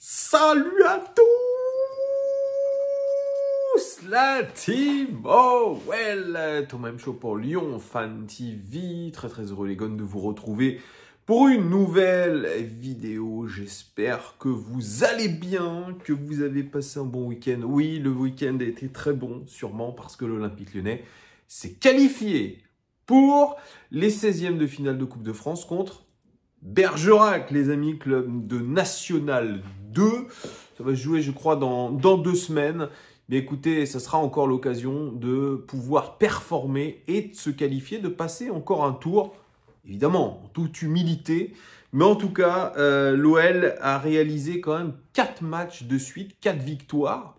Salut à tous, la team OL, Thomas M. Show pour Lyon Fan TV. Très heureux les gones de vous retrouver pour une nouvelle vidéo. J'espère que vous allez bien, que vous avez passé un bon week-end. Oui, le week-end a été très bon, sûrement parce que l'Olympique Lyonnais s'est qualifié pour les 16e de finale de Coupe de France contre Bergerac, les amis, club de National 2. Ça va se jouer, je crois, dans 2 semaines. Mais écoutez, ça sera encore l'occasion de pouvoir performer et de se qualifier, de passer encore un tour, évidemment, en toute humilité. Mais en tout cas, l'OL a réalisé quand même 4 matchs de suite, 4 victoires.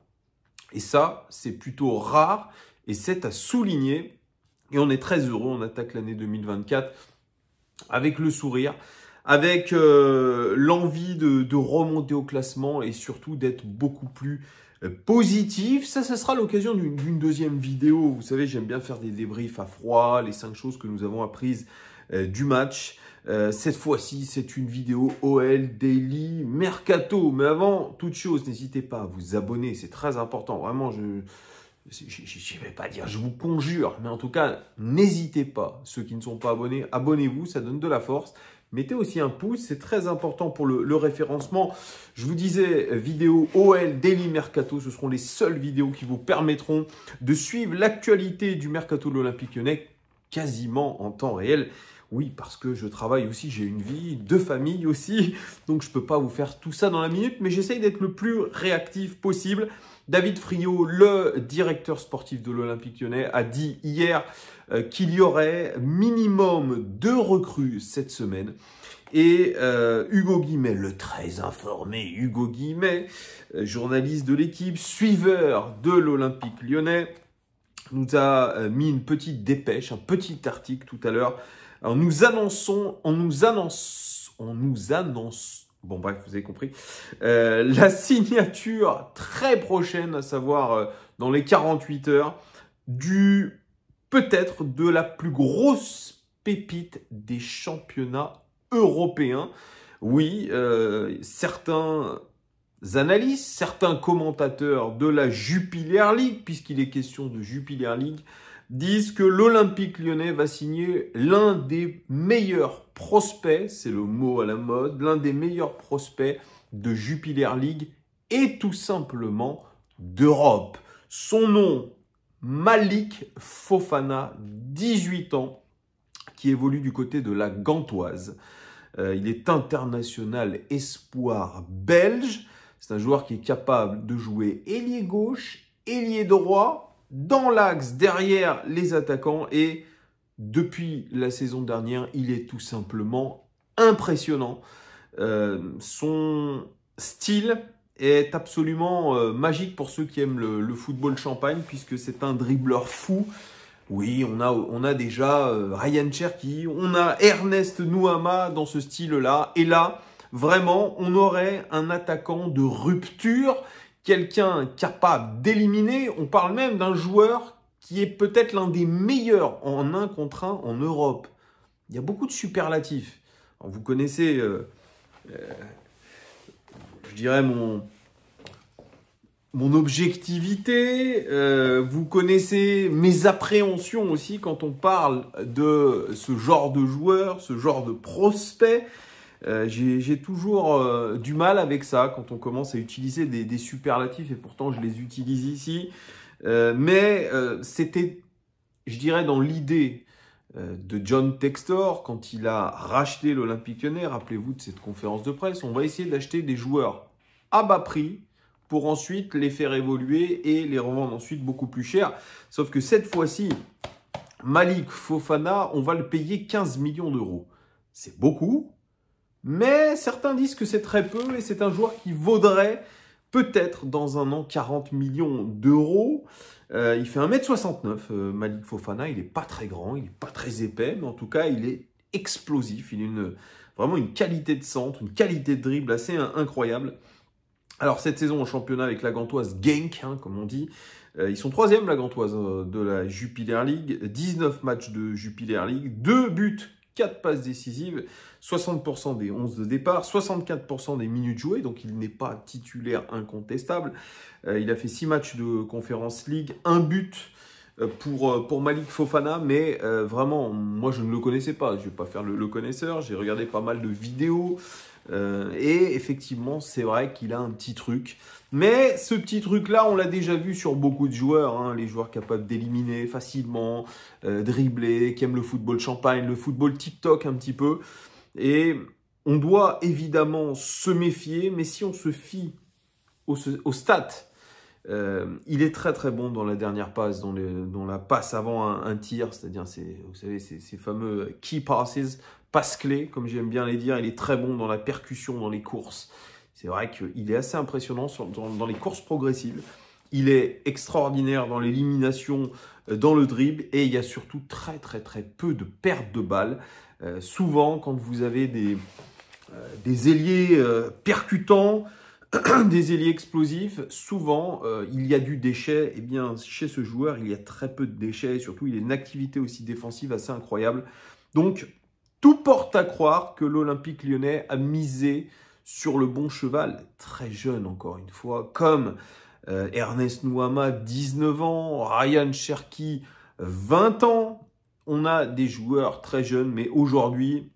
Et ça, c'est plutôt rare et c'est à souligner. Et on est très heureux, on attaque l'année 2024 avec le sourire, avec l'envie de remonter au classement et surtout d'être beaucoup plus positif. Ça sera l'occasion d'une deuxième vidéo. Vous savez, j'aime bien faire des débriefs à froid, les 5 choses que nous avons apprises du match. Cette fois-ci, c'est une vidéo OL Daily Mercato. Mais avant toute chose, n'hésitez pas à vous abonner, c'est très important. Vraiment, je ne vais pas dire je vous conjure, mais en tout cas, n'hésitez pas. Ceux qui ne sont pas abonnés, abonnez-vous, ça donne de la force. Mettez aussi un pouce, c'est très important pour le référencement. Je vous disais, vidéo OL Daily Mercato, ce seront les seules vidéos qui vous permettront de suivre l'actualité du Mercato de l'Olympique Lyonnais quasiment en temps réel. Oui, parce que je travaille aussi, j'ai une vie, 2 familles aussi, donc je ne peux pas vous faire tout ça dans la minute, mais j'essaye d'être le plus réactif possible. David Friot, le directeur sportif de l'Olympique Lyonnais, a dit hier qu'il y aurait minimum 2 recrues cette semaine. Et Hugo Guillemet, le très informé Hugo Guillemet, journaliste de l'équipe, suiveur de l'Olympique Lyonnais, nous a mis une petite dépêche, un petit article tout à l'heure. On nous annonce, bon bref, vous avez compris, la signature très prochaine, à savoir dans les 48 heures, peut-être de la plus grosse pépite des championnats européens. Oui, certains analystes, certains commentateurs de la Jupiler League, puisqu'il est question de Jupiler League, disent que l'Olympique Lyonnais va signer l'un des meilleurs prospects, c'est le mot à la mode, l'un des meilleurs prospects de Jupiler League et tout simplement d'Europe. Son nom, Malik Fofana, 18 ans, qui évolue du côté de la Gantoise. Il est international espoir belge. C'est un joueur qui est capable de jouer ailier gauche, ailier droit, dans l'axe, derrière les attaquants. Et depuis la saison dernière, il est tout simplement impressionnant. Son style est absolument magique pour ceux qui aiment le football champagne, puisque c'est un dribbleur fou. Oui, on a déjà Ryan Cherki, on a Ernest Nuama dans ce style-là. Et là, vraiment, on aurait un attaquant de rupture, quelqu'un capable d'éliminer. On parle même d'un joueur qui est peut-être l'un des meilleurs en 1 contre 1 en Europe. Il y a beaucoup de superlatifs. Alors, vous connaissez, je dirais, mon objectivité, vous connaissez mes appréhensions aussi quand on parle de ce genre de joueur, ce genre de prospect. J'ai toujours du mal avec ça quand on commence à utiliser des superlatifs et pourtant je les utilise ici. Mais c'était, je dirais, dans l'idée de John Textor quand il a racheté l'Olympique Lyonnais. Rappelez-vous de cette conférence de presse. On va essayer d'acheter des joueurs à bas prix pour ensuite les faire évoluer et les revendre ensuite beaucoup plus cher. Sauf que cette fois-ci, Malik Fofana, on va le payer 15 millions d'euros. C'est beaucoup, mais certains disent que c'est très peu et c'est un joueur qui vaudrait peut-être dans un an 40 millions d'euros. Il fait 1m69, Malik Fofana. Il n'est pas très grand, il n'est pas très épais, mais en tout cas, il est explosif. Il a vraiment une qualité de centre, une qualité de dribble assez incroyable. Alors, cette saison en championnat avec la Gantoise Genk, comme on dit, ils sont 3e, la Gantoise, de la Jupiler League. 19 matchs de Jupiler League, 2 buts 4 passes décisives, 60% des 11 de départ, 64% des minutes jouées, donc il n'est pas titulaire incontestable. Il a fait 6 matchs de Conference League, 1 but pour Malik Fofana, mais vraiment, moi je ne le connaissais pas, je ne vais pas faire le connaisseur, j'ai regardé pas mal de vidéos, et effectivement, c'est vrai qu'il a un petit truc. Mais ce petit truc-là, on l'a déjà vu sur beaucoup de joueurs, hein, les joueurs capables d'éliminer facilement, dribbler, qui aiment le football champagne, le football TikTok un petit peu. Et on doit évidemment se méfier, mais si on se fie aux stats, il est très très bon dans la dernière passe, dans la passe avant un tir, c'est-à-dire vous savez, ces fameux key passes, passes clés, comme j'aime bien les dire. Il est très bon dans la percussion, dans les courses. C'est vrai qu'il est assez impressionnant dans les courses progressives. Il est extraordinaire dans l'élimination, dans le dribble, et il y a surtout très très très peu de pertes de balles. Souvent, quand vous avez des ailiers percutants, des ailiers explosifs, souvent il y a du déchet. Et bien chez ce joueur, il y a très peu de déchets, et surtout il a une activité aussi défensive assez incroyable. Donc tout porte à croire que l'Olympique Lyonnais a misé sur le bon cheval, très jeune encore une fois, comme Ernest Nouama, 19 ans, Ryan Cherki, 20 ans. On a des joueurs très jeunes, mais aujourd'hui,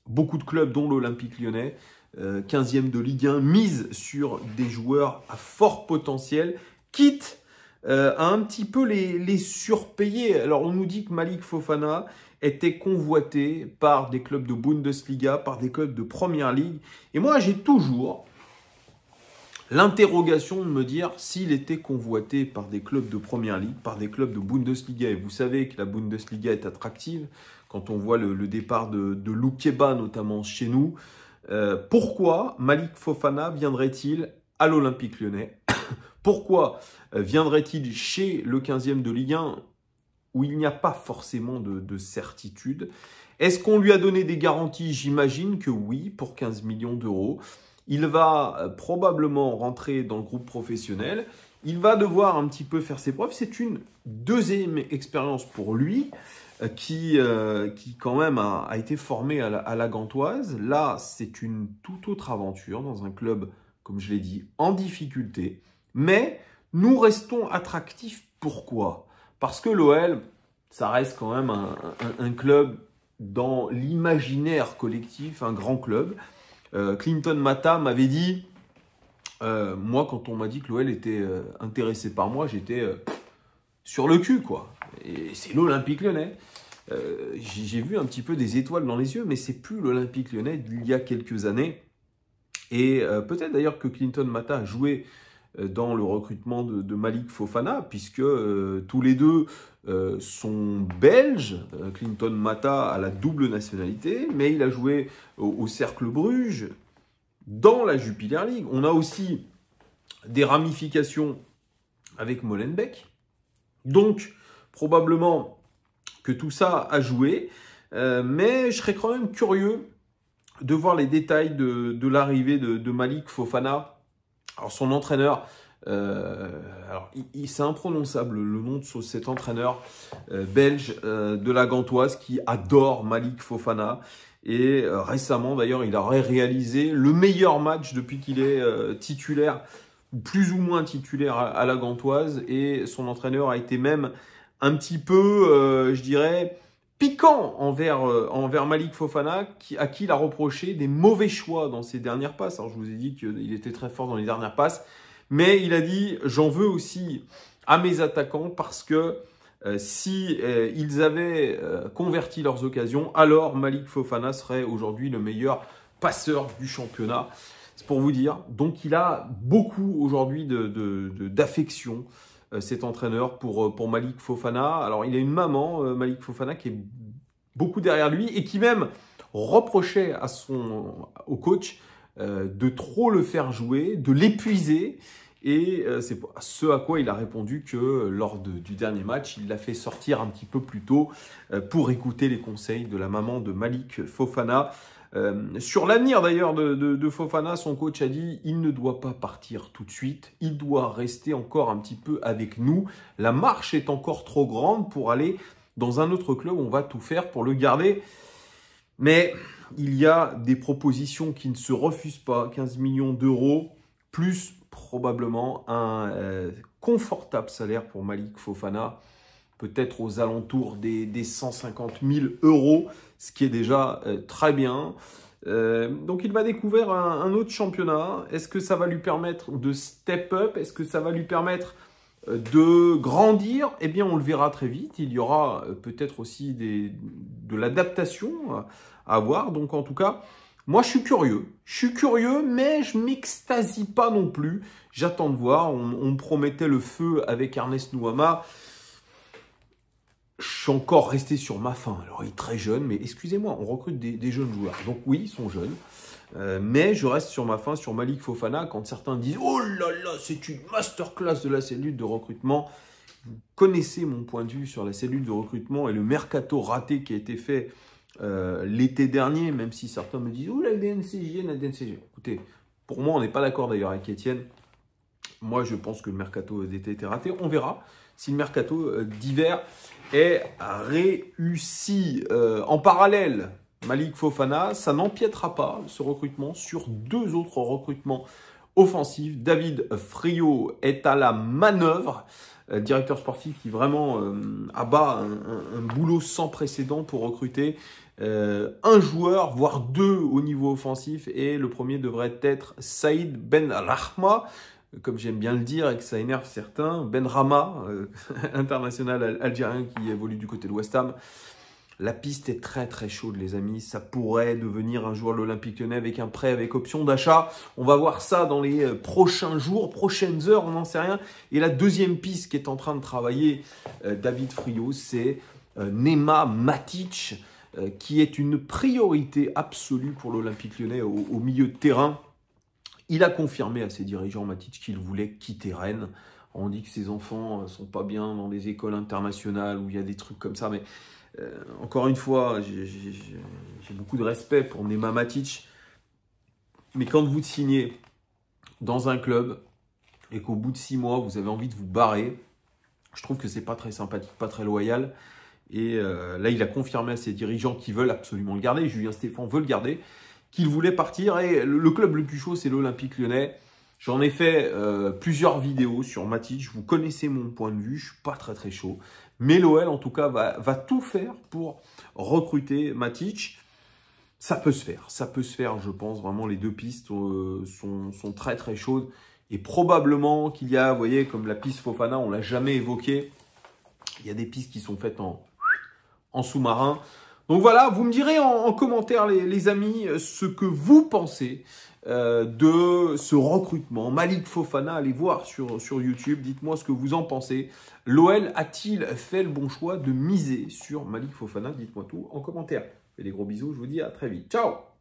beaucoup de clubs, dont l'Olympique Lyonnais, 15e de Ligue 1, misent sur des joueurs à fort potentiel, quitte à un petit peu les surpayer. Alors on nous dit que Malik Fofana était convoité par des clubs de Bundesliga, par des clubs de Première Ligue. Et moi, j'ai toujours l'interrogation de me dire s'il était convoité par des clubs de Première Ligue, par des clubs de Bundesliga. Et vous savez que la Bundesliga est attractive quand on voit le départ de Loukeba, notamment chez nous. Pourquoi Malik Fofana viendrait-il à l'Olympique Lyonnais? Pourquoi viendrait-il chez le 15e de Ligue 1 où il n'y a pas forcément de certitude? Est-ce qu'on lui a donné des garanties? J'imagine que oui, pour 15 millions d'euros. Il va probablement rentrer dans le groupe professionnel. Il va devoir un petit peu faire ses preuves. C'est une deuxième expérience pour lui qui quand même a été formé à la Gantoise. Là, c'est une toute autre aventure dans un club, comme je l'ai dit, en difficulté. Mais nous restons attractifs. Pourquoi? Parce que l'OL, ça reste quand même un club dans l'imaginaire collectif, un grand club. Clinton Mata m'avait dit, moi quand on m'a dit que l'OL était intéressé par moi, j'étais sur le cul, quoi. Et c'est l'Olympique Lyonnais. J'ai vu un petit peu des étoiles dans les yeux, mais c'est plus l'Olympique Lyonnais d'il y a quelques années. Et peut-être d'ailleurs que Clinton Mata a joué dans le recrutement de Malik Fofana, puisque tous les deux sont belges. Clinton Mata a la double nationalité, mais il a joué au Cercle Bruges, dans la Jupiler League. On a aussi des ramifications avec Molenbeek. Donc, probablement que tout ça a joué, mais je serais quand même curieux de voir les détails de l'arrivée de Malik Fofana. Alors son entraîneur, c'est imprononçable le nom de cet entraîneur belge de la Gantoise qui adore Malik Fofana. Et récemment d'ailleurs, il aurait réalisé le meilleur match depuis qu'il est titulaire, ou plus ou moins titulaire à la Gantoise. Et son entraîneur a été même un petit peu, je dirais, piquant envers Malik Fofana, à qui il a reproché des mauvais choix dans ses dernières passes. Alors je vous ai dit qu'il était très fort dans les dernières passes, mais il a dit « j'en veux aussi à mes attaquants parce que si ils avaient converti leurs occasions, alors Malik Fofana serait aujourd'hui le meilleur passeur du championnat ». C'est pour vous dire. Donc il a beaucoup aujourd'hui d'affection, cet entraîneur, pour Malik Fofana. Alors il a une maman, Malik Fofana, qui est beaucoup derrière lui et qui même reprochait au coach de trop le faire jouer, de l'épuiser. Et c'est ce à quoi il a répondu que lors du dernier match, il l'a fait sortir un petit peu plus tôt pour écouter les conseils de la maman de Malik Fofana. Sur l'avenir d'ailleurs de Fofana, son coach a dit « il ne doit pas partir tout de suite, il doit rester encore un petit peu avec nous. La marche est encore trop grande pour aller dans un autre club, on va tout faire pour le garder ». Mais il y a des propositions qui ne se refusent pas. 15 millions d'euros, plus probablement un confortable salaire pour Malik Fofana. Peut-être aux alentours des 150 000 euros, ce qui est déjà très bien. Donc il va découvrir un autre championnat. Est-ce que ça va lui permettre de step up? Est-ce que ça va lui permettre de grandir? Eh bien, on le verra très vite. Il y aura peut-être aussi de l'adaptation à voir. Donc en tout cas, moi je suis curieux. Je suis curieux, mais je m'extasie pas non plus. J'attends de voir. On me promettait le feu avec Ernest Nuama. Je suis encore resté sur ma faim. Alors, il est très jeune, mais excusez-moi, on recrute des jeunes joueurs. Donc oui, ils sont jeunes. Mais je reste sur ma faim, sur Malik Fofana. Quand certains disent « Oh là là, c'est une masterclass de la cellule de recrutement », vous connaissez mon point de vue sur la cellule de recrutement et le mercato raté qui a été fait l'été dernier, même si certains me disent « Oh, la DNCG, la DNCG ». Écoutez, pour moi, on n'est pas d'accord d'ailleurs avec Étienne. Moi, je pense que le mercato d'été était raté. On verra si le mercato d'hiver est réussi. En parallèle, Malik Fofana, ça n'empiétera pas ce recrutement sur deux autres recrutements offensifs. David Friot est à la manœuvre, directeur sportif qui vraiment abat un boulot sans précédent pour recruter un joueur, voire deux au niveau offensif. Et le premier devrait être Saïd Benrahma, comme j'aime bien le dire et que ça énerve certains, Benrahma, international algérien qui évolue du côté de West Ham. La piste est très très chaude les amis, ça pourrait devenir un joueur de l'Olympique Lyonnais avec un prêt avec option d'achat. On va voir ça dans les prochains jours, prochaines heures, on n'en sait rien. Et la deuxième piste qui est en train de travailler David Friot, c'est Nema Matic, qui est une priorité absolue pour l'Olympique Lyonnais au milieu de terrain. Il a confirmé à ses dirigeants Matic qu'il voulait quitter Rennes. On dit que ses enfants ne sont pas bien dans des écoles internationales où il y a des trucs comme ça. Mais encore une fois, j'ai beaucoup de respect pour Nema Matic. Mais quand vous signez dans un club et qu'au bout de 6 mois, vous avez envie de vous barrer, je trouve que c'est pas très sympathique, pas très loyal. Et là, il a confirmé à ses dirigeants qui veulent absolument le garder. Julien Stéphan veut le garder. Qu'il voulait partir. Et le club le plus chaud, c'est l'Olympique Lyonnais. J'en ai fait plusieurs vidéos sur Matic. Vous connaissez mon point de vue. Je suis pas très très chaud. Mais l'OL, en tout cas, va tout faire pour recruter Matic. Ça peut se faire. Ça peut se faire, je pense. Vraiment, les deux pistes sont très très chaudes. Et probablement qu'il y a, vous voyez, comme la piste Fofana, on ne l'a jamais évoqué. Il y a des pistes qui sont faites en sous-marin. Donc voilà, vous me direz en commentaire, les amis, ce que vous pensez de ce recrutement. Malik Fofana, allez voir sur YouTube, dites-moi ce que vous en pensez. L'OL a-t-il fait le bon choix de miser sur Malik Fofana? Dites-moi tout en commentaire. Et des gros bisous, je vous dis à très vite. Ciao!